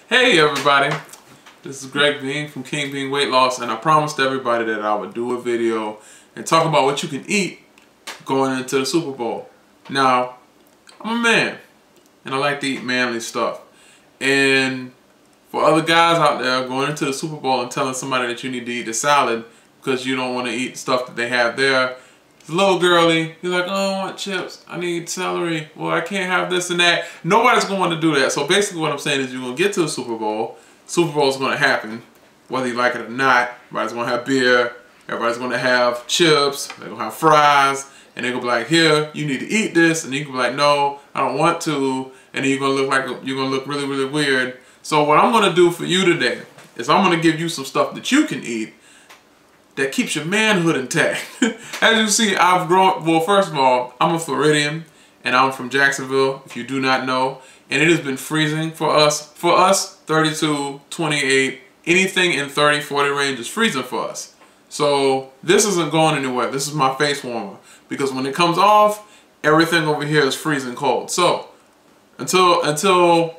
Hey everybody, this is Greg Bean from King Bean Weight Loss, and I promised everybody that I would do a video and talk about what you can eat going into the Super Bowl. Now, I'm a man, and I like to eat manly stuff. And for other guys out there going into the Super Bowl and telling somebody that you need to eat a salad because you don't want to eat stuff that they have there, it's a little girly. You're like, oh, I want chips. I need celery. Well, I can't have this and that. Nobody's going to do that. So basically what I'm saying is you're going to get to the Super Bowl. Super Bowl is going to happen, whether you like it or not. Everybody's going to have beer. Everybody's going to have chips. They're going to have fries. And they're going to be like, here, you need to eat this. And you can be like, no, I don't want to. And then you're going to look like you're going to look really, really weird. So what I'm going to do for you today is I'm going to give you some stuff that you can eat that keeps your manhood intact. As you see, I've grown, well, first of all, I'm a Floridian and I'm from Jacksonville, if you do not know, and it has been freezing for us. For us, 32, 28, anything in 30, 40 range is freezing for us. So this isn't going anywhere. This is my face warmer because when it comes off, everything over here is freezing cold. So until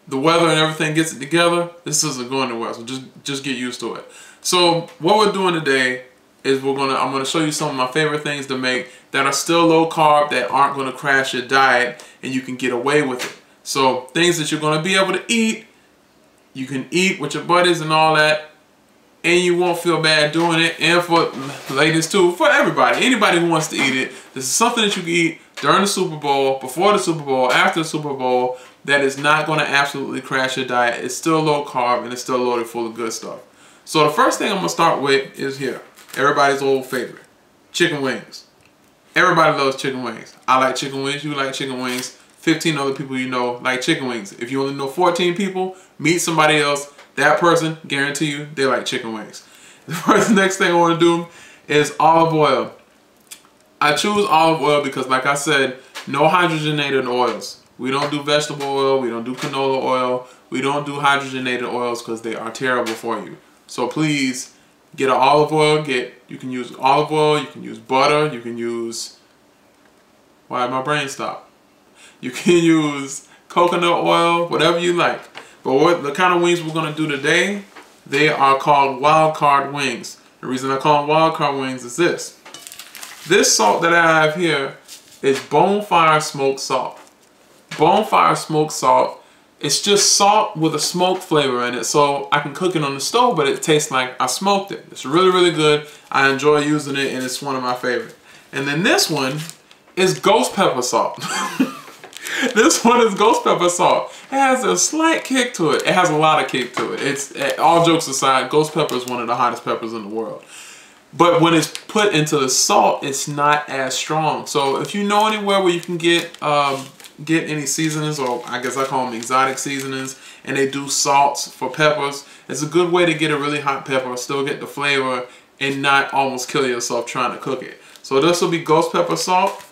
the weather and everything gets it together, this isn't going anywhere. So just get used to it. So what we're doing today is I'm gonna show you some of my favorite things to make that are still low carb, that aren't gonna crash your diet, and you can get away with it. So things that you're gonna be able to eat, you can eat with your buddies and all that, and you won't feel bad doing it. And for ladies too, for everybody, anybody who wants to eat it, this is something that you can eat during the Super Bowl, before the Super Bowl, after the Super Bowl, that is not gonna absolutely crash your diet. It's still low carb and it's still loaded full of good stuff. So the first thing I'm going to start with is here. Everybody's old favorite. Chicken wings. Everybody loves chicken wings. I like chicken wings. You like chicken wings. 15 other people you know like chicken wings. If you only know 14 people, meet somebody else. That person, guarantee you, they like chicken wings. The next thing I want to do is olive oil. I choose olive oil because, like I said, no hydrogenated oils. We don't do vegetable oil. We don't do canola oil. We don't do hydrogenated oils because they are terrible for you. So please get an olive oil. You can use olive oil, you can use butter, you can use, why did my brain stop? You can use coconut oil, whatever you like. But the kind of wings we're going to do today, they are called wild card wings. The reason I call them wild card wings is this. This salt that I have here is bonfire smoked salt. Bonfire smoked salt. It's just salt with a smoked flavor in it, so I can cook it on the stove, but it tastes like I smoked it. It's really, really good. I enjoy using it, and it's one of my favorites. And then this one is ghost pepper salt. This one is ghost pepper salt. It has a slight kick to it. It has a lot of kick to it. It's, all jokes aside, ghost pepper is one of the hottest peppers in the world. But when it's put into the salt, it's not as strong. So if you know anywhere where you can get any seasonings, or I guess I call them exotic seasonings, and they do salts for peppers, it's a good way to get a really hot pepper, still get the flavor, and not almost kill yourself trying to cook it. So this will be ghost pepper salt,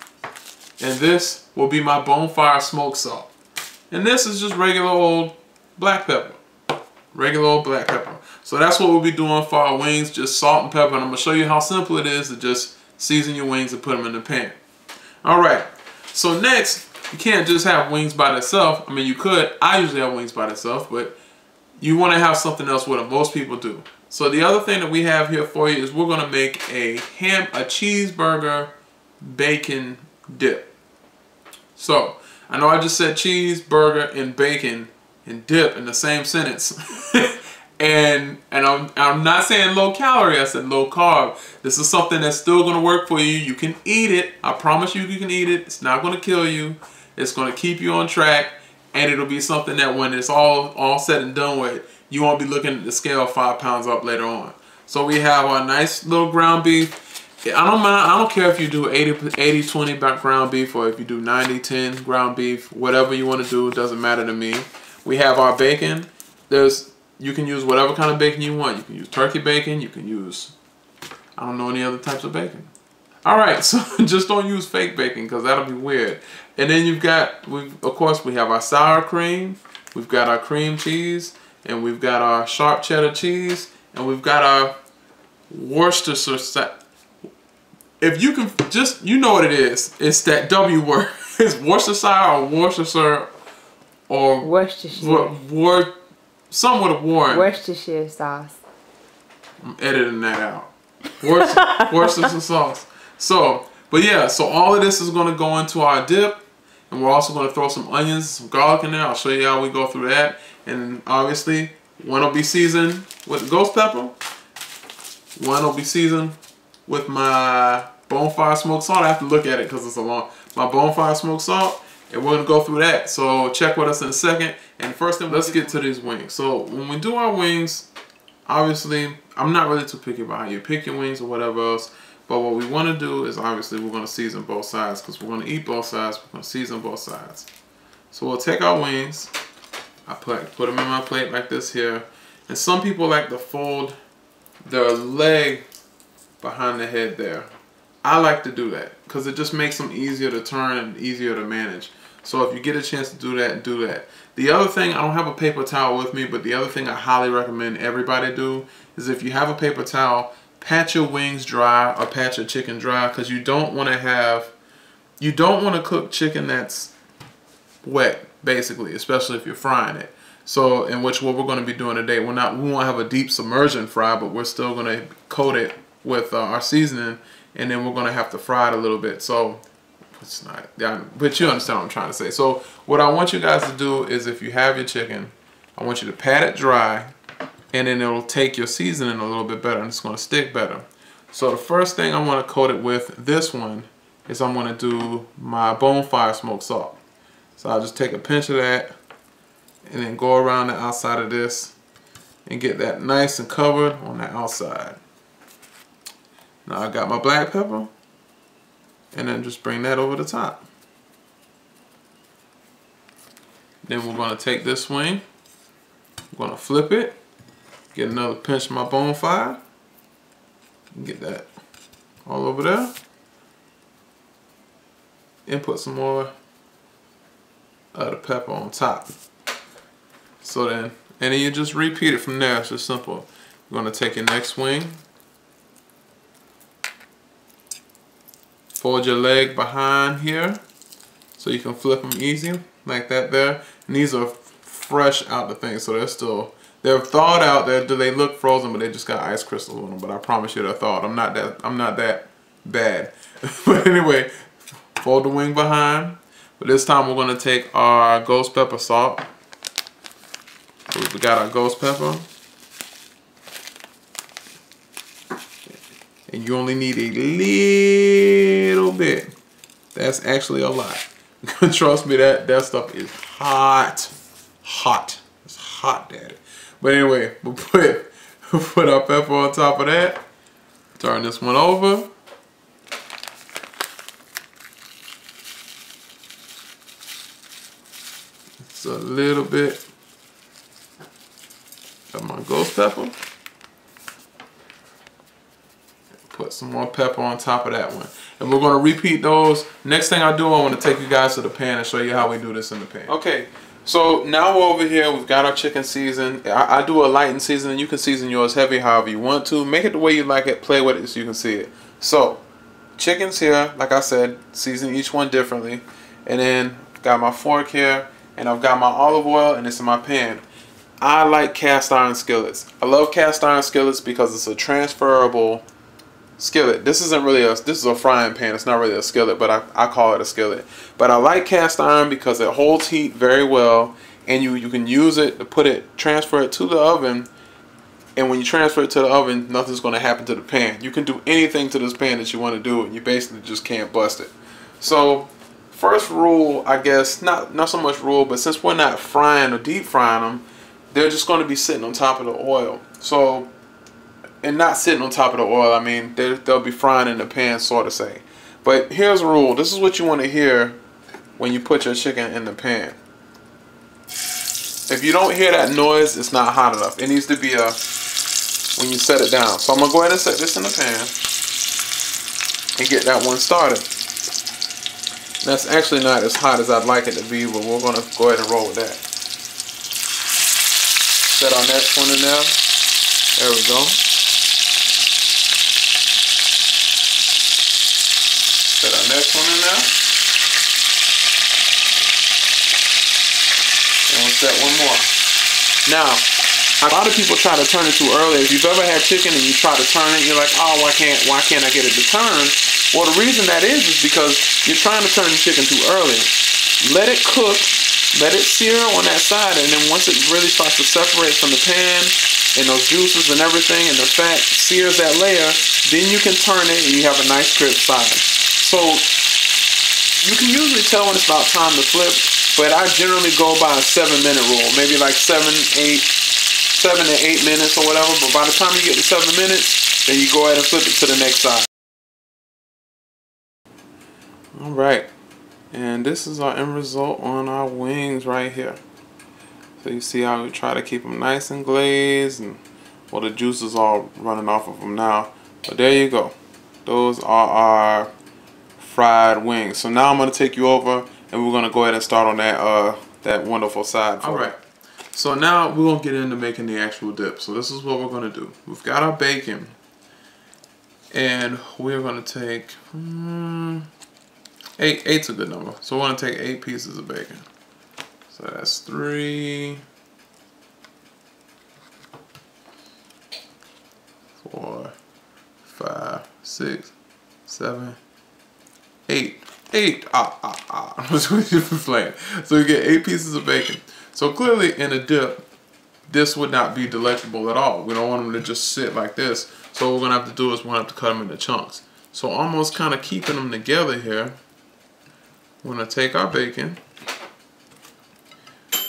and this will be my bonfire smoked salt. And this is just regular old black pepper. Regular old black pepper. So that's what we'll be doing for our wings, just salt and pepper. And I'm going to show you how simple it is to just season your wings and put them in the pan. Alright, so next, you can't just have wings by themselves. I mean, you could. I usually have wings by themselves, but you want to have something else with them. Most people do. So the other thing that we have here for you is we're going to make a cheeseburger bacon dip. So I know I just said cheeseburger and bacon and dip in the same sentence. And I'm not saying low calorie, I said low carb. This is something that's still going to work for you. You can eat it. I promise you can eat it. It's not going to kill you. It's going to keep you on track, and it'll be something that when it's all said and done with, you won't be looking at the scale 5 pounds up later on. So we have our nice little ground beef. I don't care if you do 80-20 ground beef or if you do 90-10 ground beef, whatever you want to do, it doesn't matter to me. We have our bacon. You can use whatever kind of bacon you want. You can use turkey bacon. You can use, I don't know any other types of bacon. Alright, so just don't use fake bacon because that'll be weird. And then of course we have our sour cream, we've got our cream cheese, and we've got our sharp cheddar cheese, and we've got our Worcestershire. If you can just, you know what it is. It's that W word. It's Worcestershire or Worcestershire or Worcestershire. some would have worn. Worcestershire sauce. I'm editing that out. Worcestershire sauce. So, but yeah, so all of this is going to go into our dip. And we're also going to throw some onions, some garlic in there. I'll show you how we go through that. And obviously, one will be seasoned with ghost pepper. One will be seasoned with my bonfire smoked salt. I have to look at it because it's a long. My bonfire smoked salt. And we're going to go through that. So check with us in a second. And first thing, let's get to these wings. So when we do our wings, obviously, I'm not really too picky about how you pick your wings or whatever else. But what we want to do is obviously we're going to season both sides because we're going to eat both sides. We're going to season both sides. So we'll take our wings. I put them in my plate like this here. And some people like to fold their leg behind the head there. I like to do that because it just makes them easier to turn and easier to manage. So if you get a chance to do that, do that. The other thing, I don't have a paper towel with me, but the other thing I highly recommend everybody do is if you have a paper towel, pat your wings dry or pat your chicken dry because you don't want to cook chicken that's wet, basically, especially if you're frying it. So in which what we're going to be doing today, we won't have a deep submersion fry, but we're still going to coat it with our seasoning, and then we're going to have to fry it a little bit. So it's not, but you understand what I'm trying to say. So what I want you guys to do is if you have your chicken, I want you to pat it dry, and then it'll take your seasoning a little bit better and it's going to stick better. So the first thing I want to coat it with, this one, is I'm going to do my bonfire smoked salt. So I'll just take a pinch of that and then go around the outside of this and get that nice and covered on the outside. Now I got my black pepper and then just bring that over the top. Then we're going to take this wing, we're going to flip it. Get another pinch of my bonfire. Get that all over there. And put some more of the pepper on top. So then, and then you just repeat it from there. It's just simple. You're going to take your next wing. Fold your leg behind here so you can flip them easy like that there. And these are fresh out the thing, so they're thawed out. They look frozen, but they just got ice crystals on them. But I promise you they're thawed. I'm not that bad. But anyway, fold the wing behind. But this time we're going to take our ghost pepper salt. So we got our ghost pepper. And you only need a little bit. That's actually a lot. Trust me, that stuff is hot. Hot. It's hot, daddy. But anyway, we'll put our pepper on top of that. Turn this one over. It's a little bit of my ghost pepper. Put some more pepper on top of that one. And we're going to repeat those. Next thing I do, I want to take you guys to the pan and show you how we do this in the pan. Okay. So now we're over here, we've got our chicken seasoned. I do a lightened seasoning. You can season yours heavy however you want to. Make it the way you like it, play with it so you can see it. So, chicken's here, like I said, season each one differently. And then got my fork here, and I've got my olive oil, and it's in my pan. I like cast iron skillets. I love cast iron skillets because it's a transferable skillet. This is a frying pan. It's not really a skillet, but I call it a skillet. But I like cast iron because it holds heat very well, and you can use it to transfer it to the oven. And when you transfer it to the oven, nothing's going to happen to the pan. You can do anything to this pan that you want to do, and you basically just can't bust it. So first rule, I guess, not so much rule, but since we're not frying or deep frying them, they're just going to be sitting on top of the oil. So, and not sitting on top of the oil, I mean, they'll be frying in the pan, sort of say. But here's a rule. This is what you want to hear when you put your chicken in the pan. If you don't hear that noise, it's not hot enough. It needs to be when you set it down. So I'm going to go ahead and set this in the pan and get that one started. That's actually not as hot as I'd like it to be, but we're going to go ahead and roll with that. Set our next one in there. There we go. Set our next one in there. And we'll set one more. Now, A lot of people try to turn it too early. If you've ever had chicken and you try to turn it, you're like, oh, why can't I get it to turn? Well, the reason that is because you're trying to turn the chicken too early. Let it cook, let it sear on that side, and then once it really starts to separate from the pan and those juices and everything and the fat sears that layer, then you can turn it and you have a nice crisp side. So you can usually tell when it's about time to flip, but I generally go by a 7-minute rule, maybe like 7 to 8 minutes or whatever, but by the time you get to 7 minutes, then you go ahead and flip it to the next side. Alright, and this is our end result on our wings right here. So you see how we try to keep them nice and glazed, and well, the juice is all running off of them now. But there you go. Those are our fried wings. So now I'm going to take you over and we're going to go ahead and start on that wonderful side. Alright, so now we're going to get into making the actual dip. So this is what we're going to do. We've got our bacon, and we're going to take... Eight's a good number. So we're going to take 8 pieces of bacon. So that's 3, 4, 5, 6, 7, 8. 8. I'm just going to playing. So you get 8 pieces of bacon. So clearly in a dip, this would not be delectable at all. We don't want them to just sit like this. So what we're going to have to do is we're going to have to cut them into chunks. So almost kind of keeping them together here. We're going to take our bacon.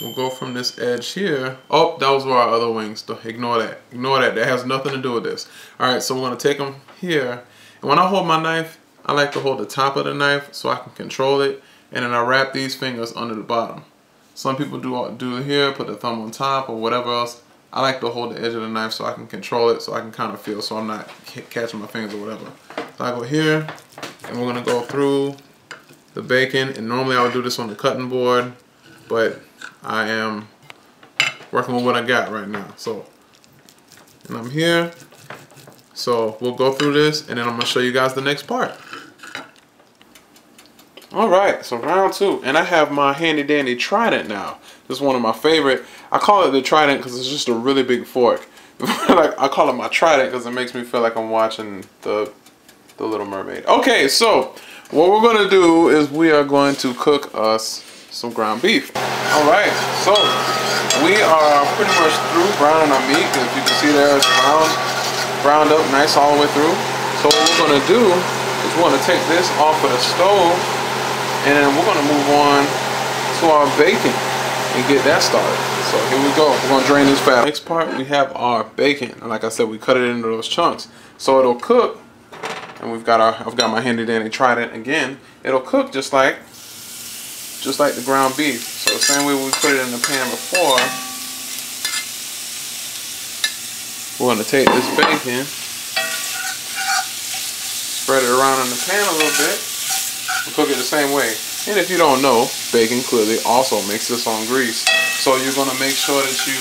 We'll go from this edge here. Oh, that was where our other wings. Ignore that. Ignore that. That has nothing to do with this. Alright, so we're going to take them here. And when I hold my knife, I like to hold the top of the knife so I can control it. And then I wrap these fingers under the bottom. Some people do it here, put the thumb on top or whatever else. I like to hold the edge of the knife so I can control it, so I can kind of feel, so I'm not catching my fingers or whatever. So I go here, and we're going to go through the bacon, and normally I would do this on the cutting board, but I am working with what I got right now. So, and I'm here, so we'll go through this, and then I'm going to show you guys the next part. Alright, so round 2, and I have my handy dandy trident now. This is one of my favorite. I call it the trident because it's just a really big fork. Like, I call it my trident because it makes me feel like I'm watching the Little Mermaid. Okay, so what we're going to do is we are going to cook us some ground beef. Alright, so we are pretty much through browning our meat. As you can see there, it's browned up nice all the way through. So what we're going to do is we're going to take this off of the stove, and then we're going to move on to our bacon and get that started. So here we go. We're going to drain this fat. Next part, we have our bacon. And like I said, we cut it into those chunks. So it'll cook. And I've got my handy dandy trident again. It'll cook just like the ground beef. So the same way we put it in the pan before, we're going to take this bacon, spread it around in the pan a little bit, and cook it the same way. And if you don't know, bacon clearly also makes its own grease. So you're going to make sure that you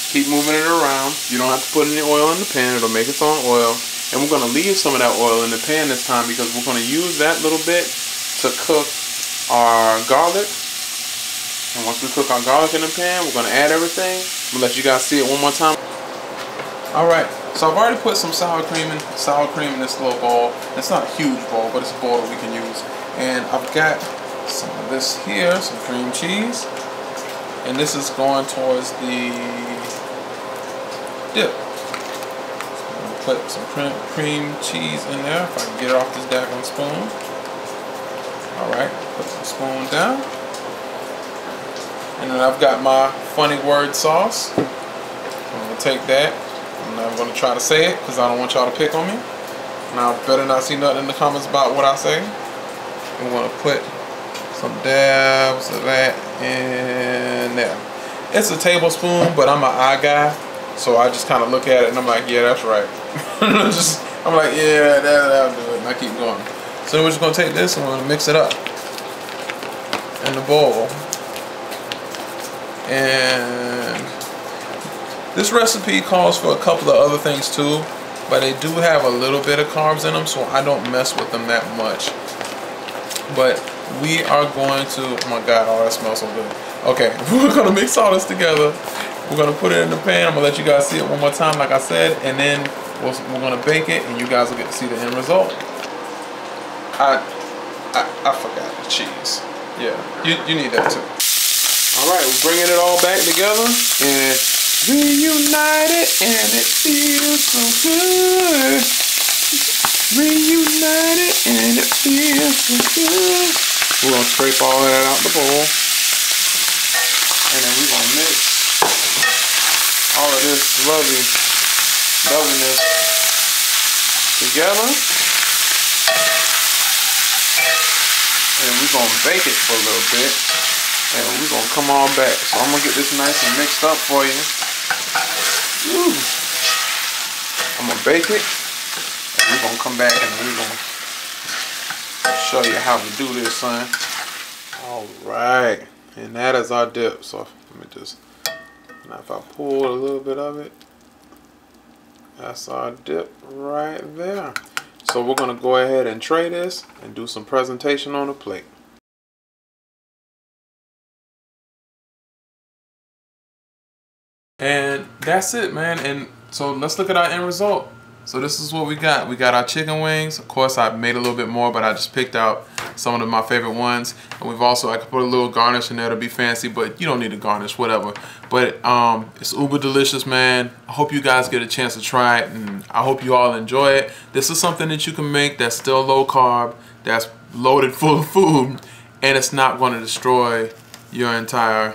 keep moving it around. You don't have to put any oil in the pan. It'll make its own oil. And we're going to leave some of that oil in the pan this time because we're going to use that little bit to cook our garlic. And once we cook our garlic in the pan, we're going to add everything. I'm going to let you guys see it one more time. Alright, so I've already put some sour cream in this little bowl. It's not a huge bowl, but it's a bowl that we can use. And I've got some of this here, some cream cheese. And this is going towards the dip. Put some cream cheese in there if I can get it off this daggone spoon. Alright, put some spoon down. And then I've got my funny word sauce. I'm going to take that. And I'm going to try to say it because I don't want y'all to pick on me. Now, better not see nothing in the comments about what I say. I'm going to put some dabs of that in there. It's a tablespoon, but I'm an eye guy. So I just kind of look at it and I'm like, yeah, that's right. I'm like, yeah, that'll do it. And I keep going. So we're just going to take this and we're going to mix it up in the bowl. And this recipe calls for a couple of other things too. But they do have a little bit of carbs in them, so I don't mess with them that much. But we are going to, oh my God, oh, that smells so good. Okay, we're going to mix all this together. We're gonna put it in the pan. I'm gonna let you guys see it one more time, like I said, and then we're gonna bake it, and you guys will get to see the end result. I forgot the cheese. Yeah, you need that too. All right, we're bringing it all back together and reunited, and it feels so good. Reunited, and it feels so good. We're gonna scrape all of that out the bowl, and then we're gonna mix all of this loveliness together, and we're gonna bake it for a little bit, and we're gonna come on back. So I'm gonna get this nice and mixed up for you. Ooh. I'm gonna bake it, and we're gonna come back and we're gonna show you how to do this, son. All right, and that is our dip. So let me just, now if I pull a little bit of it, that's our dip right there. So we're gonna go ahead and tray this and do some presentation on the plate. And that's it, man. And so let's look at our end result. So this is what we got. We got our chicken wings. Of course, I made a little bit more, but I just picked out some of my favorite ones. And we've also, I could put a little garnish in there to be fancy, but you don't need a garnish, whatever. But it's uber delicious, man. I hope you guys get a chance to try it, and I hope you all enjoy it. This is something that you can make that's still low carb, that's loaded full of food, and it's not going to destroy your entire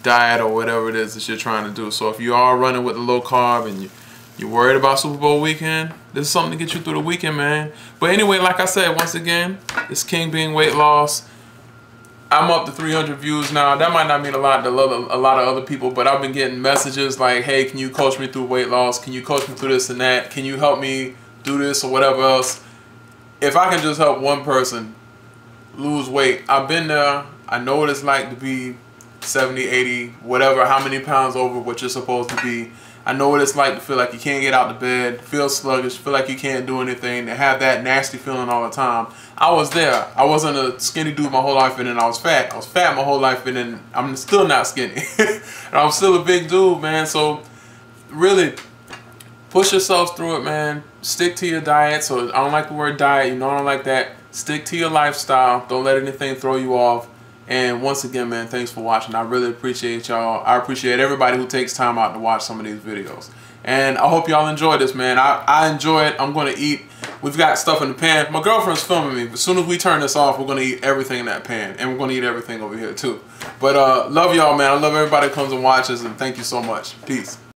diet or whatever it is that you're trying to do. So if you are running with the low carb and you're worried about Super Bowl weekend, this is something to get you through the weekend, man. But anyway, like I said, once again, it's King Being Weight Loss. I'm up to 300 views now. That might not mean a lot to a lot of other people, but I've been getting messages like, hey, can you coach me through weight loss? Can you coach me through this and that? Can you help me do this or whatever else? If I can just help one person lose weight, I've been there. I know what it's like to be 70, 80, whatever, how many pounds over what you're supposed to be. I know what it's like to feel like you can't get out of bed, feel sluggish, feel like you can't do anything, to have that nasty feeling all the time. I was there. I wasn't a skinny dude my whole life, and then I was fat. I was fat my whole life, and then I'm still not skinny. And I'm still a big dude, man. So really, push yourselves through it, man. Stick to your diet. So I don't like the word diet. You know I don't like that. Stick to your lifestyle. Don't let anything throw you off. And once again, man, thanks for watching. I really appreciate y'all. I appreciate everybody who takes time out to watch some of these videos. And I hope y'all enjoy this, man. I enjoy it. I'm going to eat. We've got stuff in the pan. My girlfriend's filming me. As soon as we turn this off, we're going to eat everything in that pan. And we're going to eat everything over here, too. But love y'all, man. I love everybody who comes and watches. And thank you so much. Peace.